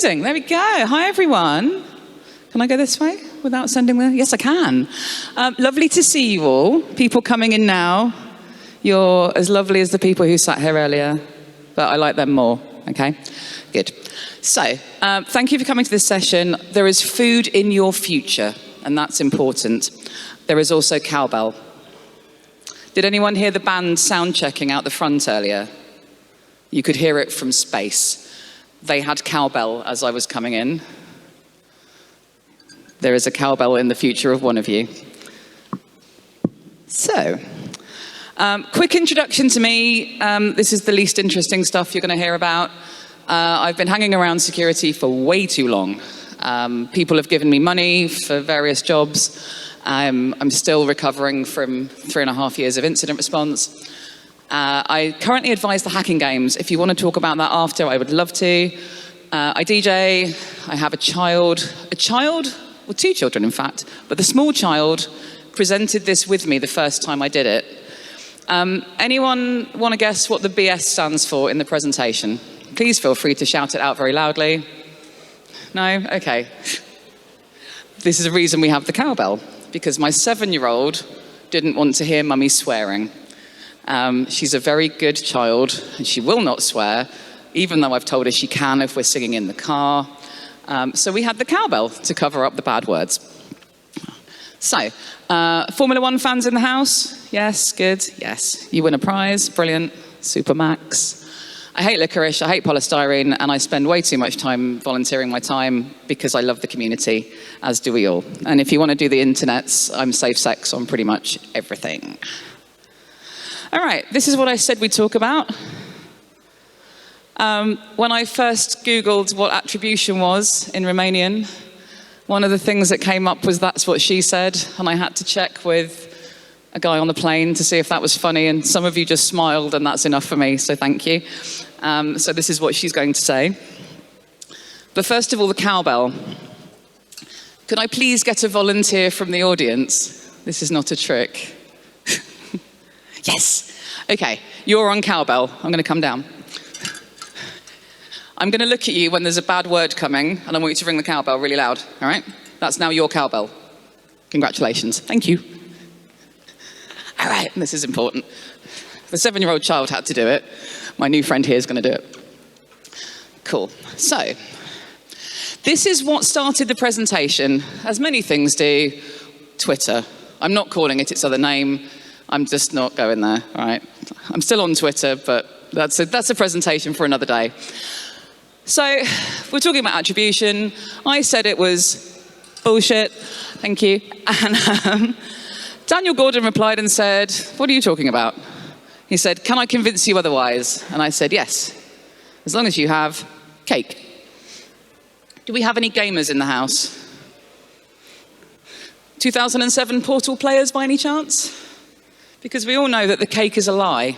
Amazing, there we go. Hi, everyone. Can I go this way without sending the... Yes, I can. Lovely to see you all. People coming in now. You're as lovely as the people who sat here earlier, but I like them more, okay? Good. So, thank you for coming to this session. There is food in your future, and that's important. There is also cowbell. Did anyone hear the band sound checking out the front earlier? You could hear it from space. They had cowbell as I was coming in. There is a cowbell in the future of one of you. So, quick introduction to me. This is the least interesting stuff you're going to hear about. I've been hanging around security for way too long. People have given me money for various jobs. I'm still recovering from 3.5 years of incident response. I currently advise the hacking games. If you want to talk about that after, I would love to. I DJ. I have a child, well, 2 children, in fact, but the small child presented this with me the first time I did it. Anyone want to guess what the BS stands for in the presentation? Please feel free to shout it out very loudly. No? Okay. This is the reason we have the cowbell, because my 7-year-old didn't want to hear mummy swearing. She's a very good child, and she will not swear, even though I've told her she can if we're singing in the car. So we had the cowbell to cover up the bad words. So, Formula 1 fans in the house? Yes, good, yes. You win a prize, brilliant, super max. I hate licorice, I hate polystyrene, and I spend way too much time volunteering my time because I love the community, as do we all. And if you want to do the internets, I'm safe sex on pretty much everything. All right, this is what I said we'd talk about. When I first Googled what attribution was in Romanian, one of the things that came up was that's what she said, and I had to check with a guy on the plane to see if that was funny, and some of you just smiled, and that's enough for me, so thank you. So this is what she's going to say. But first of all, the cowbell. Could I please get a volunteer from the audience? This is not a trick. Yes. Okay, you're on cowbell. I'm going to come down. I'm going to look at you when there's a bad word coming, and I want you to ring the cowbell really loud, all right? That's now your cowbell. Congratulations. Thank you. All right, this is important. The 7-year-old child had to do it. My new friend here is going to do it. Cool. So, this is what started the presentation, as many things do, Twitter. I'm not calling it its other name. I'm just not going there, all right? I'm still on Twitter, but that's a presentation for another day. So, we're talking about attribution. I said it was bullshit. Thank you. And Daniel Gordon replied and said, what are you talking about? He said, can I convince you otherwise? And I said, yes, as long as you have cake. Do we have any gamers in the house? 2007 Portal players by any chance? Because we all know that the cake is a lie.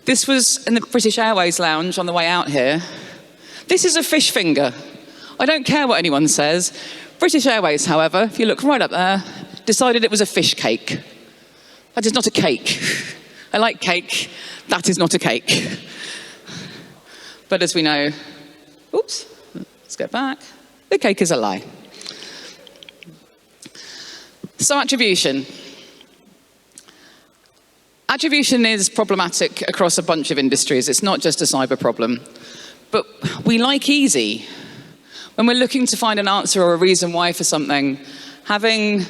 This was in the British Airways lounge on the way out here. This is a fish finger. I don't care what anyone says. British Airways, however, if you look right up there, decided it was a fish cake. That is not a cake. I like cake. That is not a cake. But as we know, oops, let's go back. The cake is a lie. So attribution. Attribution is problematic across a bunch of industries. It's not just a cyber problem. But we like easy. When we're looking to find an answer or a reason why for something, having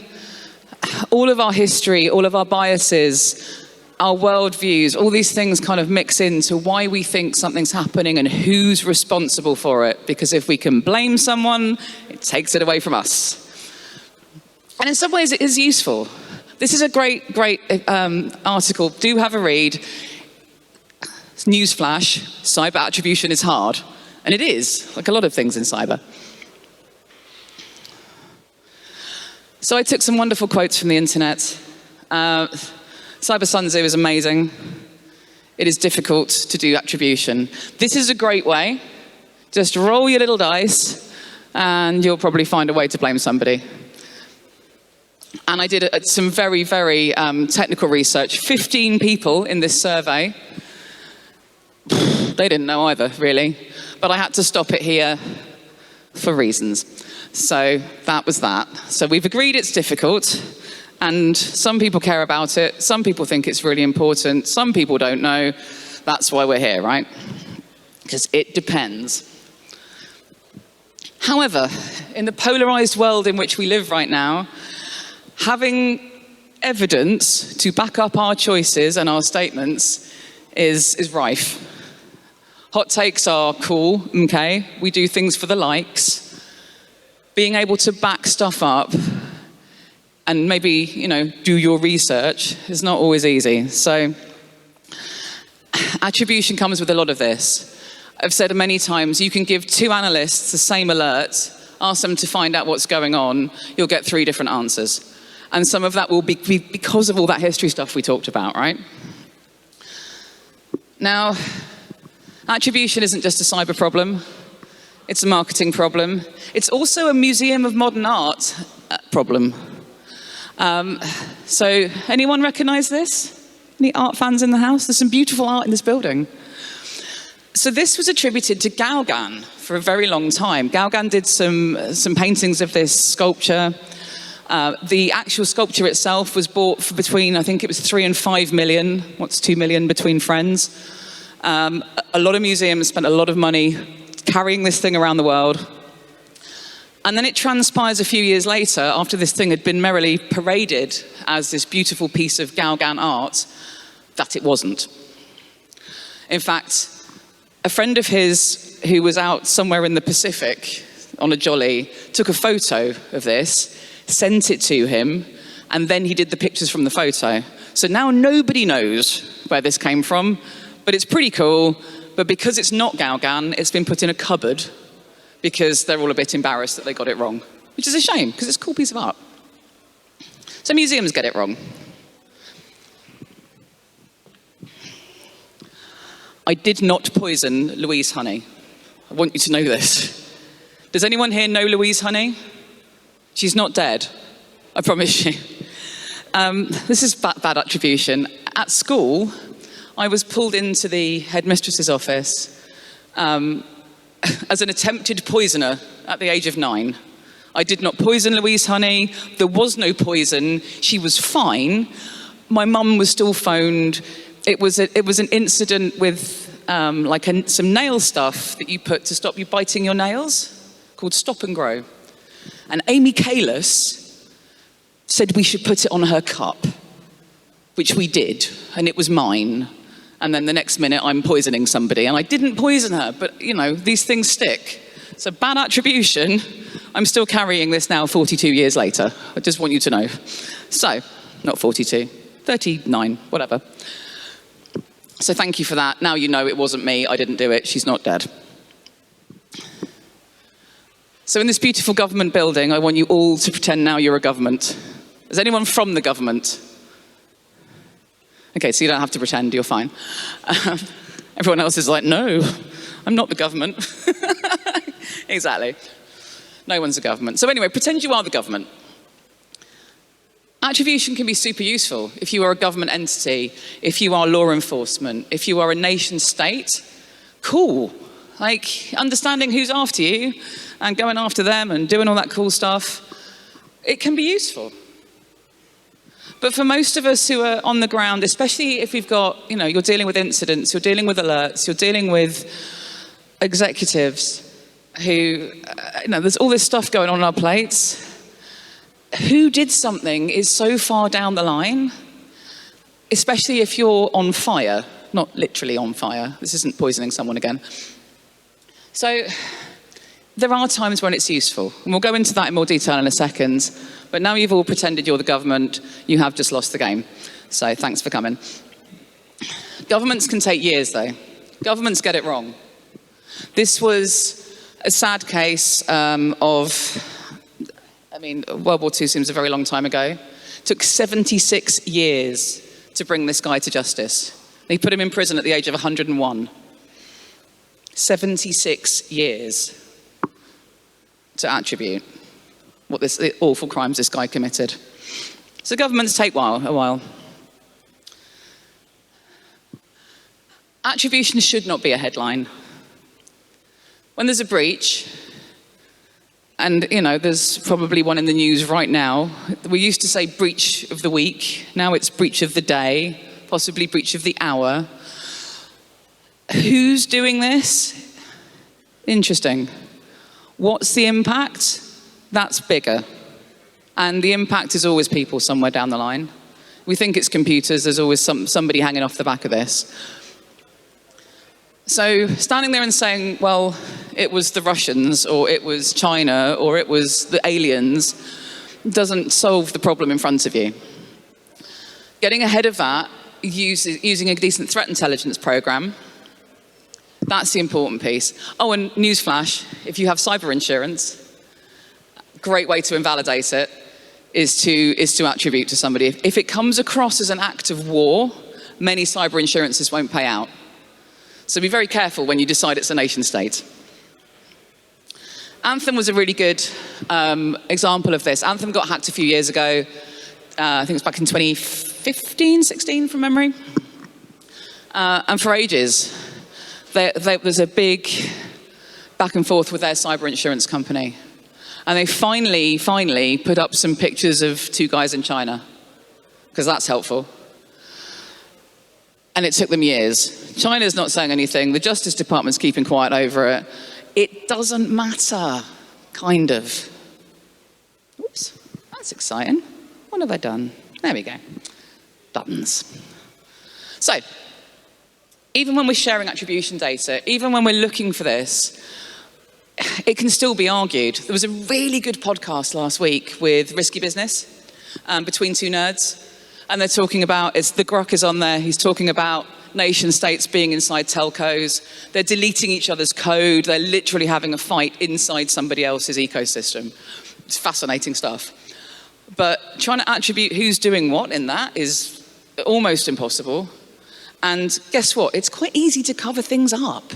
all of our history, all of our biases, our worldviews, all these things kind of mix into why we think something's happening and who's responsible for it. Because if we can blame someone, it takes it away from us. And in some ways it is useful. This is a great article. Do have a read. Newsflash, cyber attribution is hard. And it is, like a lot of things in cyber. So I took some wonderful quotes from the internet. Cyber Sun Tzu is amazing. It is difficult to do attribution. This is a great way. Just roll your little dice, and you'll probably find a way to blame somebody. And I did some very, very technical research. 15 people in this survey. They didn't know either, really. But I had to stop it here for reasons. So that was that. So we've agreed it's difficult, and some people care about it, some people think it's really important, some people don't know. That's why we're here, right? Because it depends. However, in the polarized world in which we live right now, having evidence to back up our choices and our statements is rife. Hot takes are cool, okay? We do things for the likes. Being able to back stuff up and maybe, do your research is not always easy. So, attribution comes with a lot of this. I've said many times, you can give 2 analysts the same alert, ask them to find out what's going on, you'll get 3 different answers. And some of that will be because of all that history stuff we talked about, right? Now, attribution isn't just a cyber problem, it's a marketing problem. It's also a museum of modern art problem. So, anyone recognize this? Any art fans in the house? There's some beautiful art in this building. So this was attributed to Gauguin for a very long time. Gauguin did some paintings of this sculpture. The actual sculpture itself was bought for between, I think it was 3 and 5 million. What's 2 million between friends? A lot of museums spent a lot of money carrying this thing around the world. And then it transpires a few years later, after this thing had been merrily paraded as this beautiful piece of Gauguin art, that it wasn't. In fact, a friend of his who was out somewhere in the Pacific on a jolly took a photo of this, sent it to him, and then he did the pictures from the photo. So now nobody knows where this came from, but it's pretty cool. But because it's not Gauguin, it's been put in a cupboard because they're all a bit embarrassed that they got it wrong, which is a shame because it's a cool piece of art. So museums get it wrong. I did not poison Louise Honey. I want you to know this. Does anyone here know Louise Honey? She's not dead, I promise you. This is bad attribution. At school, I was pulled into the headmistress's office as an attempted poisoner at the age of 9. I did not poison Louise Honey. There was no poison. She was fine. My mum was still phoned. It was an incident with some nail stuff that you put to stop you biting your nails, called Stop and Grow. And Amy Kalis said we should put it on her cup, which we did, and it was mine. And then the next minute I'm poisoning somebody, and I didn't poison her, but these things stick. So bad attribution. I'm still carrying this now 42 years later. I just want you to know. So, not 42, 39, whatever. So thank you for that. Now you know it wasn't me, I didn't do it, she's not dead. So in this beautiful government building, I want you all to pretend now you're a government. Is anyone from the government? Okay, so you don't have to pretend, you're fine. Everyone else is like, no, I'm not the government. Exactly. No one's the government. So anyway, pretend you are the government. Attribution can be super useful if you are a government entity, if you are law enforcement, if you are a nation state. Cool. Like understanding who's after you and going after them and doing all that cool stuff. It can be useful. But for most of us who are on the ground, especially if we've got, you're dealing with incidents, you're dealing with alerts, you're dealing with executives who, there's all this stuff going on our plates. Who did something is so far down the line, especially if you're on fire, not literally on fire. This isn't poisoning someone again. So there are times when it's useful, and we'll go into that in more detail in a second. But now you've all pretended you're the government, you have just lost the game. So thanks for coming. Governments can take years, though. Governments get it wrong. This was a sad case World War II seems a very long time ago. It took 76 years to bring this guy to justice. They put him in prison at the age of 101. 76 years to attribute the awful crimes this guy committed. So governments take a while. Attribution should not be a headline. When there's a breach, And, you know, there's probably one in the news right now. We used to say breach of the week. Now it's breach of the day, possibly breach of the hour. Who's doing this? Interesting. What's the impact? That's bigger. And the impact is always people somewhere down the line. We think it's computers. There's always somebody hanging off the back of this. So standing there and saying, well, it was the Russians, or it was China, or it was the aliens, doesn't solve the problem in front of you. Getting ahead of that, using a decent threat intelligence program, that's the important piece. Oh, and newsflash, if you have cyber insurance, great way to invalidate it is to attribute to somebody. If it comes across as an act of war, many cyber insurances won't pay out. So be very careful when you decide it's a nation state. Anthem was a really good example of this. Anthem got hacked a few years ago. I think it was back in 2015, 16 from memory. And for ages, there was a big back and forth with their cyber insurance company. And they finally put up some pictures of two guys in China, because that's helpful. And it took them years. China's not saying anything. The Justice Department's keeping quiet over it. It doesn't matter, kind of. Oops, that's exciting. What have I done? There we go. Buttons. So, even when we're sharing attribution data, even when we're looking for this, it can still be argued. There was a really good podcast last week with Risky Business, between two nerds. And they're talking about, the Grok is on there, he's talking about nation states being inside telcos. They're deleting each other's code. They're literally having a fight inside somebody else's ecosystem. It's fascinating stuff. But trying to attribute who's doing what in that is almost impossible. And guess what? It's quite easy to cover things up.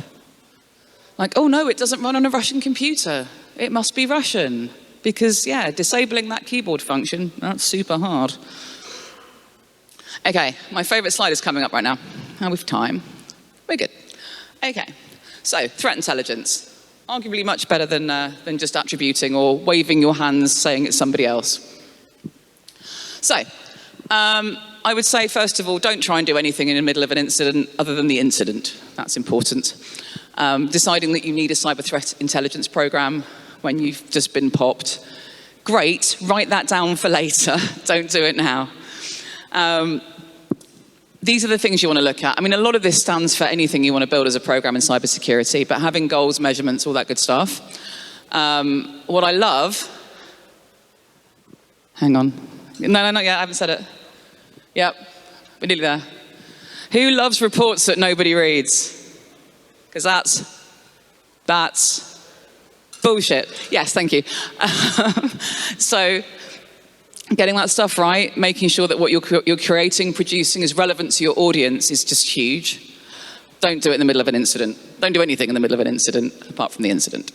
Like, oh no, it doesn't run on a Russian computer. It must be Russian. Because, yeah, disabling that keyboard function, that's super hard. Okay, my favorite slide is coming up right now. How with time? We're good. Okay, so threat intelligence. Arguably much better than just attributing or waving your hands saying it's somebody else. So, I would say, first of all, don't try and do anything in the middle of an incident other than the incident. That's important. Deciding that you need a cyber threat intelligence program when you've just been popped. Great, write that down for later. Don't do it now. These are the things you want to look at. I mean, a lot of this stands for anything you want to build as a program in cybersecurity, but having goals, measurements, all that good stuff. What I love... Hang on. No, not yet. I haven't said it. Yep, we're nearly there. Who loves reports that nobody reads? Because that's bullshit. Yes, thank you. So... getting that stuff right, making sure that what you're creating, producing is relevant to your audience is just huge. Don't do it in the middle of an incident. Don't do anything in the middle of an incident, apart from the incident.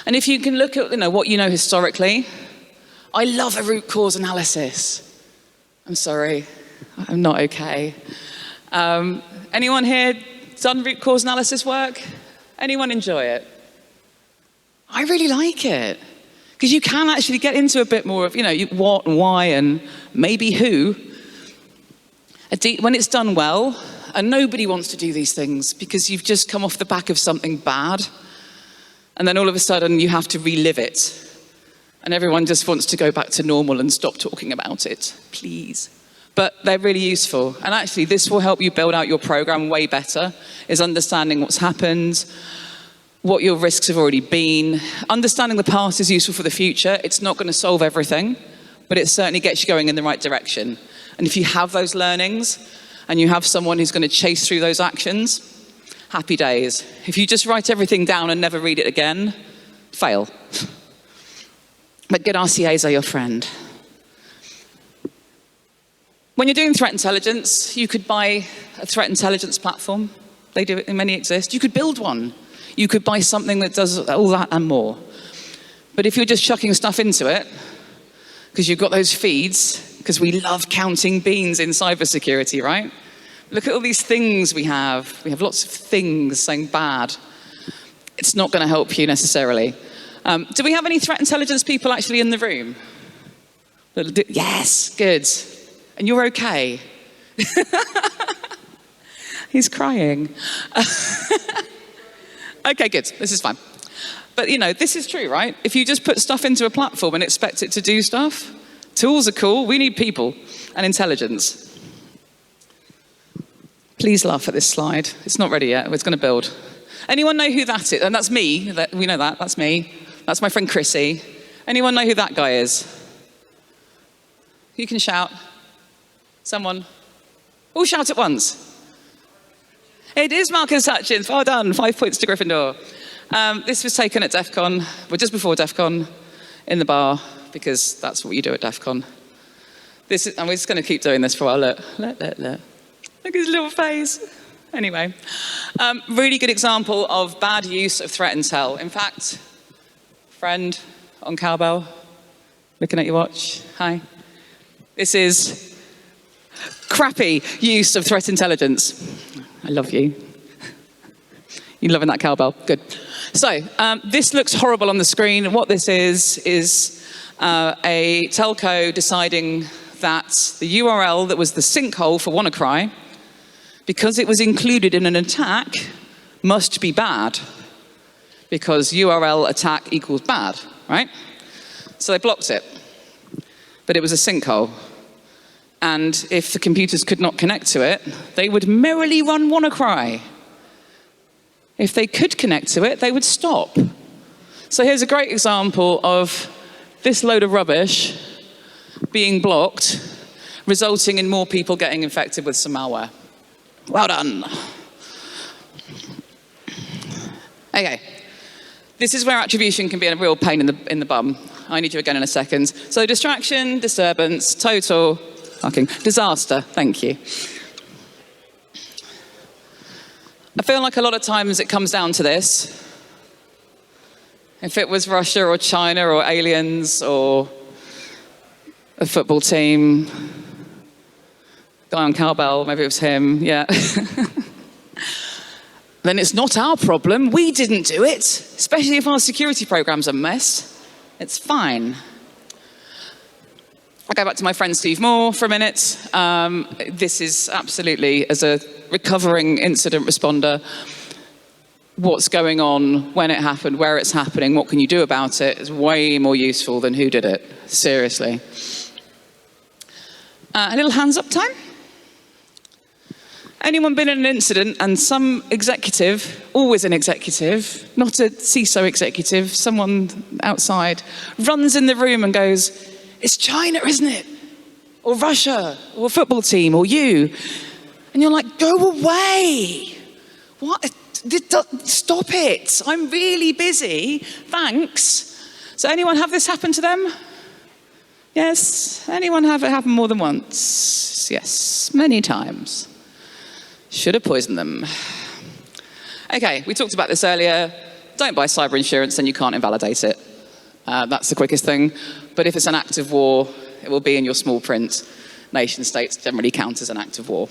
And if you can look at what you know historically, I love a root cause analysis. I'm sorry, I'm not okay. Anyone here done root cause analysis work? Anyone enjoy it? I really like it. Because you can actually get into a bit more of, what and why and maybe who. When it's done well, and nobody wants to do these things because you've just come off the back of something bad, and then all of a sudden you have to relive it. And everyone just wants to go back to normal and stop talking about it, please. But they're really useful. And actually, this will help you build out your program way better, is understanding what's happened, what your risks have already been. Understanding the past is useful for the future. It's not going to solve everything, but it certainly gets you going in the right direction. And if you have those learnings, and you have someone who's going to chase through those actions, happy days. If you just write everything down and never read it again, fail. But good RCAs are your friend. When you're doing threat intelligence, you could buy a threat intelligence platform. They do it, many exist. You could build one. You could buy something that does all that and more. But if you're just chucking stuff into it, because you've got those feeds, because we love counting beans in cybersecurity, right? Look at all these things we have. We have lots of things saying bad. It's not going to help you necessarily. Do we have any threat intelligence people actually in the room? Yes, good. And you're okay. He's crying. Okay, good. This is fine. But, you know, this is true, right? If you just put stuff into a platform and expect it to do stuff, tools are cool. We need people and intelligence. Please laugh at this slide. It's not ready yet. It's going to build. Anyone know who that is? And that's me. We know that. That's me. That's my friend Chrissy. Anyone know who that guy is? You can shout. Someone. All shout at once. It is Marcus Hutchins. Well done. 5 points to Gryffindor. This was taken at DefCon, well, just before DefCon, in the bar, because that's what you do at DefCon. And we're just going to keep doing this for a while. Look. Look at his little face. Anyway, really good example of bad use of threat intel. In fact, friend on cowbell, looking at your watch. Hi. This is crappy use of threat intelligence. I love you. You loving that cowbell? Good. So this looks horrible on the screen. What this is a telco deciding that the URL that was the sinkhole for WannaCry, because it was included in an attack, must be bad, because URL attack equals bad, right? So they blocked it, but it was a sinkhole. And if the computers could not connect to it, they would merrily run WannaCry. If they could connect to it, they would stop. So here's a great example of this load of rubbish being blocked, resulting in more people getting infected with some malware. Well done. Okay. This is where attribution can be a real pain in the bum. I need you again in a second. So distraction, disturbance, total, fucking disaster. Thank you. I feel like a lot of times it comes down to this. If it was Russia or China or aliens or a football team, guy on cowbell, maybe it was him, yeah. Then it's not our problem. We didn't do it, especially if our security program's a mess. It's fine. I'll go back to my friend Steve Moore for a minute. This is absolutely, as a recovering incident responder, what's going on, when it happened, where it's happening, what can you do about it is way more useful than who did it, seriously. A little hands up time. Anyone been in an incident and some executive, always an executive, not a CISO executive, someone outside, runs in the room and goes, "It's China, isn't it? Or Russia, or a football team, or you." And you're like, "Go away. What? Stop it. I'm really busy. Thanks." So anyone have this happen to them? Yes. Anyone have it happen more than once? Yes, many times. Should have poisoned them. Okay, we talked about this earlier. Don't buy cyber insurance, then you can't invalidate it. That's the quickest thing. But if it's an act of war, it will be in your small print. Nation states generally count as an act of war.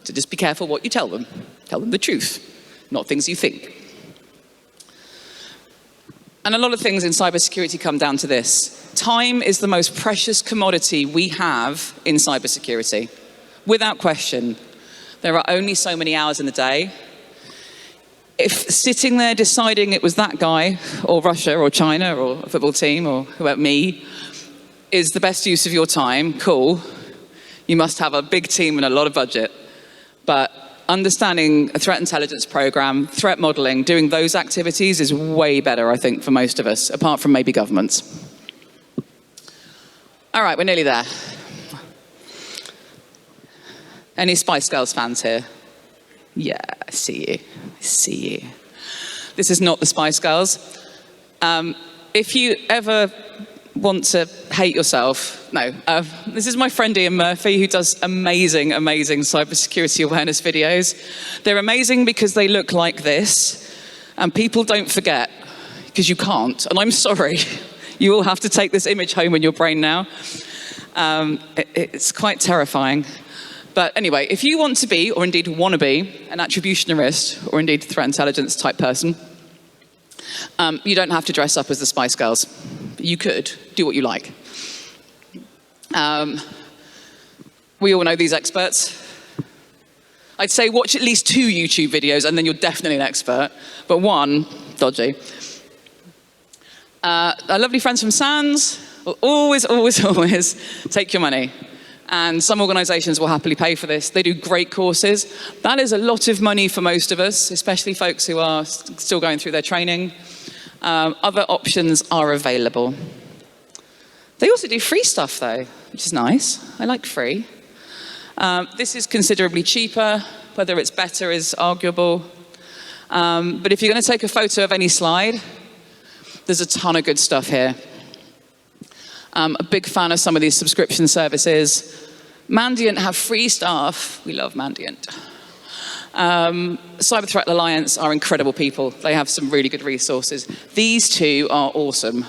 So just be careful what you tell them. Tell them the truth, not things you think. And a lot of things in cybersecurity come down to this. Time is the most precious commodity we have in cybersecurity. Without question. There are only so many hours in the day. If sitting there deciding it was that guy, or Russia, or China, or a football team, or whoever, me, is the best use of your time, cool. You must have a big team and a lot of budget. But understanding a threat intelligence program, threat modeling, doing those activities is way better, I think, for most of us, apart from maybe governments. All right, we're nearly there. Any Spice Girls fans here? Yeah, I see you. I see you. This is not the Spice Girls. If you ever want to hate yourself, no. This is my friend Ian Murphy, who does amazing, amazing cybersecurity awareness videos. They're amazing because they look like this, and people don't forget, because you can't, and I'm sorry. You all have to take this image home in your brain now. It's quite terrifying. But anyway, if you want to be, or indeed want to be, an attributionist, or indeed threat intelligence type person, You don't have to dress up as the Spice Girls. You could. Do what you like. We all know these experts. I'd say watch at least 2 YouTube videos and then you're definitely an expert. But 1, dodgy. Our lovely friends from SANS will always, always, always take your money. And some organizations will happily pay for this. They do great courses. That is a lot of money for most of us, especially folks who are still going through their training. Other options are available. They also do free stuff though, which is nice. I like free. This is considerably cheaper. Whether it's better is arguable. But if you're going to take a photo of any slide, there's a ton of good stuff here. I'm a big fan of some of these subscription services. Mandiant have free staff. We love Mandiant. Cyber Threat Alliance are incredible people. They have some really good resources. These 2 are awesome.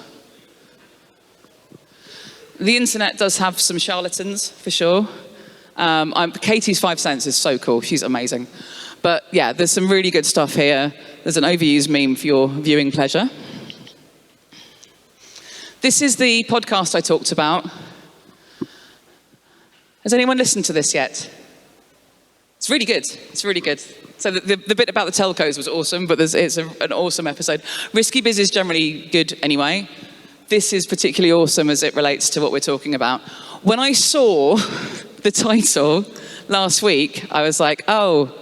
The internet does have some charlatans, for sure. Katie's 5 cents is so cool. She's amazing. But yeah, there's some really good stuff here. There's an overused meme for your viewing pleasure. This is the podcast I talked about. Has anyone listened to this yet? It's really good. It's really good. So the bit about the telcos was awesome, but it's an awesome episode. Risky Biz is generally good anyway. This is particularly awesome as it relates to what we're talking about. When I saw the title last week, I was like, oh,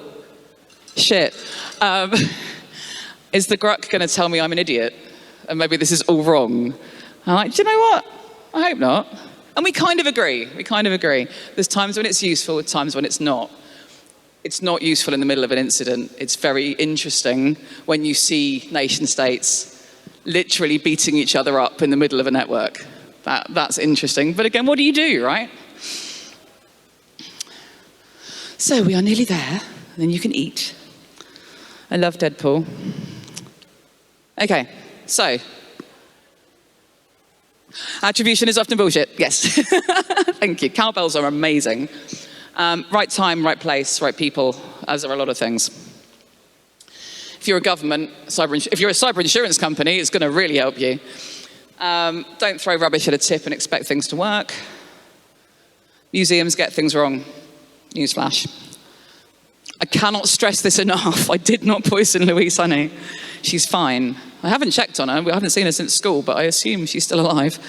shit. Is the Gruck going to tell me I'm an idiot? And maybe this is all wrong. I'm like, do you know what? I hope not. And we kind of agree. We kind of agree. There's times when it's useful, times when it's not. It's not useful in the middle of an incident. It's very interesting when you see nation states literally beating each other up in the middle of a network. That's interesting. But again, what do you do, right? So we are nearly there, and then you can eat. I love Deadpool. Okay, so. Attribution is often bullshit, yes. Thank you. Cowbells are amazing. Right time, right place, right people, as are a lot of things. If you're a government, if you're a cyber insurance company, it's going to really help you. Don't throw rubbish at a tip and expect things to work. Museums get things wrong. Newsflash. I cannot stress this enough. I did not poison Louise Honey. She's fine. I haven't checked on her. We haven't seen her since school, but I assume she's still alive.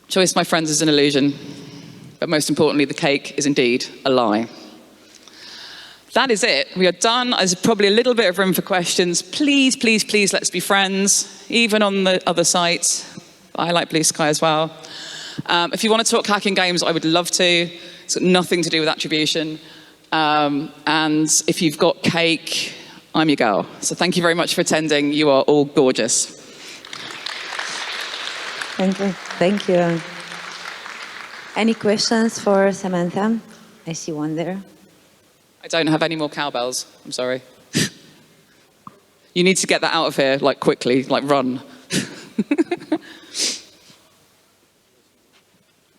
Choice, my friends, is an illusion. But most importantly, the cake is indeed a lie. That is it. We are done. There's probably a little bit of room for questions. Please, please, please, let's be friends. Even on the other sites. I like Blue Sky as well. If you want to talk hacking games, I would love to. It's got nothing to do with attribution. And if you've got cake, I'm your girl. So thank you very much for attending. You are all gorgeous. Thank you. Thank you. Any questions for Samantha? I see one there. I don't have any more cowbells. I'm sorry. You need to get that out of here, like quickly, like run.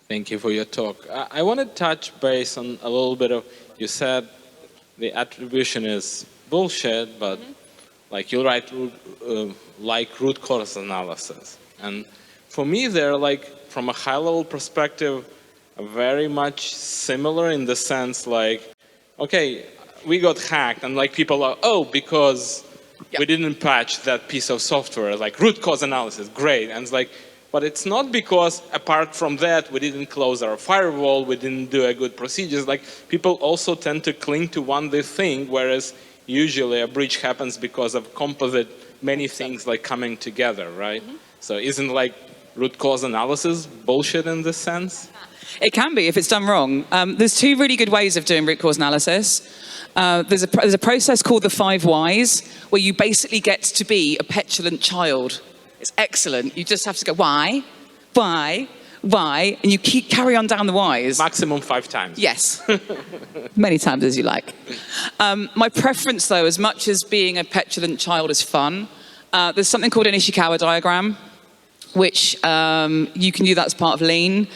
Thank you for your talk. I want to touch base on a little bit of, you said the attribution is bullshit, but like you write like root cause analysis. And for me, they're like, from a high level perspective, very much similar in the sense like, okay, we got hacked and like people are, oh, because we didn't patch that piece of software, like root cause analysis, great. And it's like, but it's not because apart from that, we didn't close our firewall, we didn't do a good procedures. Like people also tend to cling to one thing, whereas usually a breach happens because of composite, many things like coming together, right? So isn't like root cause analysis bullshit in this sense? It can be if it's done wrong. There's 2 really good ways of doing root cause analysis. There's a process called the 5 whys, where you basically get to be a petulant child. It's excellent. You just have to go, why, and you carry on down the whys. Maximum 5 times. Yes. Many times as you like. My preference, though, as much as being a petulant child is fun, there's something called an Ishikawa diagram, which you can do that as part of Lean.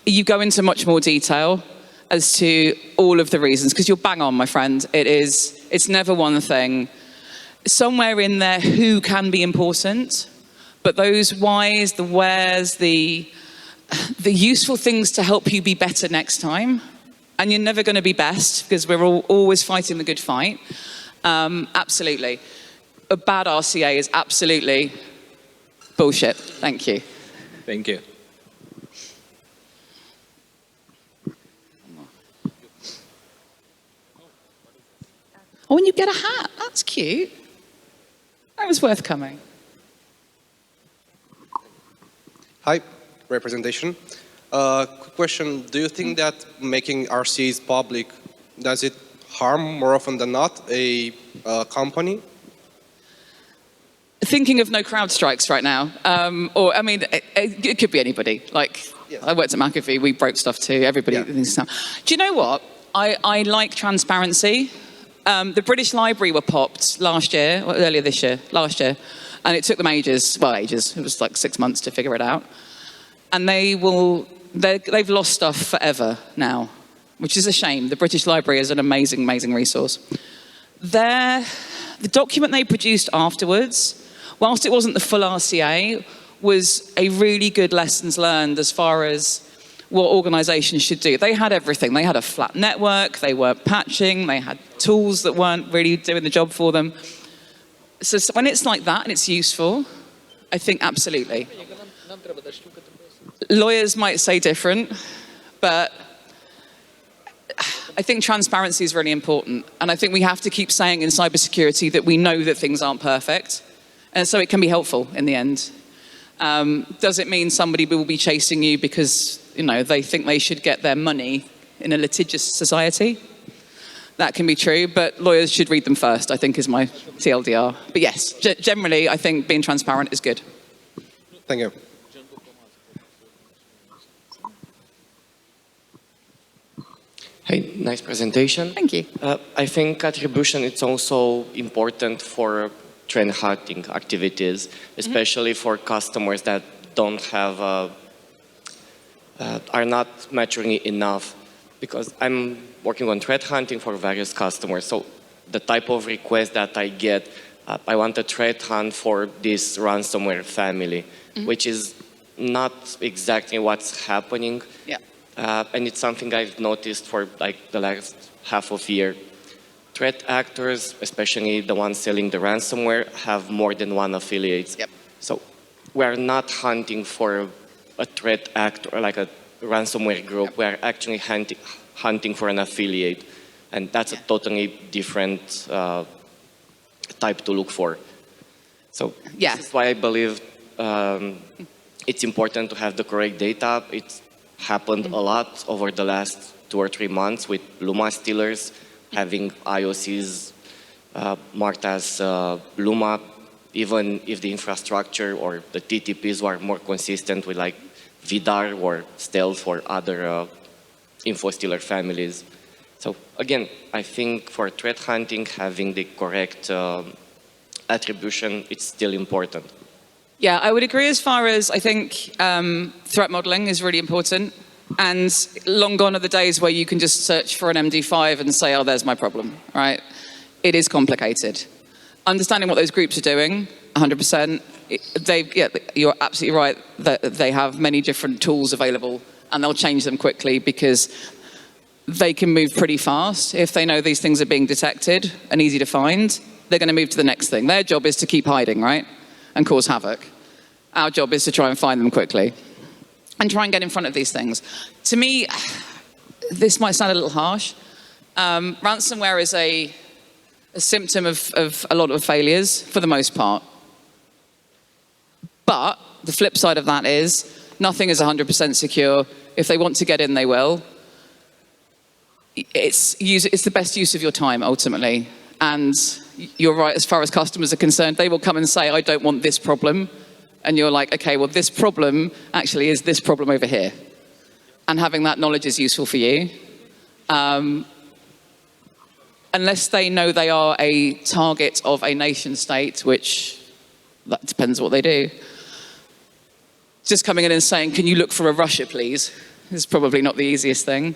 You go into much more detail as to all of the reasons, because you're bang on, my friend. It's never one thing. somewhere in there who can be important, but those whys, the wheres, the useful things to help you be better next time, and you're never going to be best because we're always fighting the good fight. Absolutely. A bad RCA is absolutely bullshit. Thank you. Thank you. Oh, and you get a hat. That's cute. That was worth coming. Hi, representation. Quick question. Do you think that making RCAs public, does it harm more often than not a company? Thinking of no crowd strikes right now. Or, I mean, it could be anybody. Like, Yes. I worked at McAfee, we broke stuff too. Everybody thinks so. Do you know what? I like transparency. The British Library were popped last year, or earlier this year, last year, and it took them ages, well, ages. It was like 6 months to figure it out. And they've lost stuff forever now, which is a shame. The British Library is an amazing, amazing resource. The document they produced afterwards, whilst it wasn't the full RCA, was a really good lessons learned as far as what organizations should do. They had everything. They had a flat network, they weren't patching, they had tools that weren't really doing the job for them. So when it's like that and it's useful, I think absolutely. Lawyers might say different, but I think transparency is really important. And I think we have to keep saying in cybersecurity that we know that things aren't perfect. And so it can be helpful in the end. Does it mean somebody will be chasing you because, you know, they think they should get their money in a litigious society? That can be true, but lawyers should read them first, I think is my TLDR. But yes, generally, I think being transparent is good. Thank you. Hey, nice presentation. Thank you. I think attribution is also important for trend hunting activities, especially for customers that don't have, are not maturing enough. Because I'm working on threat hunting for various customers, so the type of request that I get, I want a threat hunt for this ransomware family, which is not exactly what's happening. Yeah. And it's something I've noticed for like the last half of year. Threat actors, especially the ones selling the ransomware, have more than one affiliate. Yep. So we're not hunting for a threat actor, or like a ransomware group. We're actually hunting for an affiliate. And that's a totally different type to look for. So this is why I believe it's important to have the correct data. It's happened a lot over the last 2 or 3 months with Luma stealers having IOCs marked as Luma, even if the infrastructure or the TTPs were more consistent with like Vidar or Stealth or other info stealer families. So again, I think for threat hunting, having the correct attribution, it's still important. Yeah, I would agree as far as I think threat modeling is really important. And long gone are the days where you can just search for an MD5 and say, oh, there's my problem, right? It is complicated. Understanding what those groups are doing, 100%. You're absolutely right that they have many different tools available and they'll change them quickly because they can move pretty fast. If they know these things are being detected and easy to find, they're going to move to the next thing. Their job is to keep hiding, right? And cause havoc. Our job is to try and find them quickly and try and get in front of these things. To me, this might sound a little harsh. Ransomware is a symptom of a lot of failures for the most part. But the flip side of that is nothing is 100% secure. If they want to get in, they will. It's the best use of your time, ultimately. And you're right, as far as customers are concerned, they will come and say, I don't want this problem. And you're like, okay, well, this problem actually is this problem over here. And having that knowledge is useful for you. Unless they know they are a target of a nation state, which that depends what they do. Just coming in and saying, can you look for a Russia, please, is probably not the easiest thing.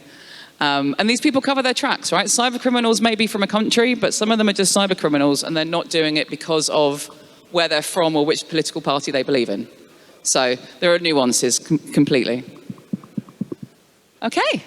And these people cover their tracks, right? Cyber criminals may be from a country, but some of them are just cyber criminals, and they're not doing it because of where they're from or which political party they believe in. So there are nuances completely. Okay.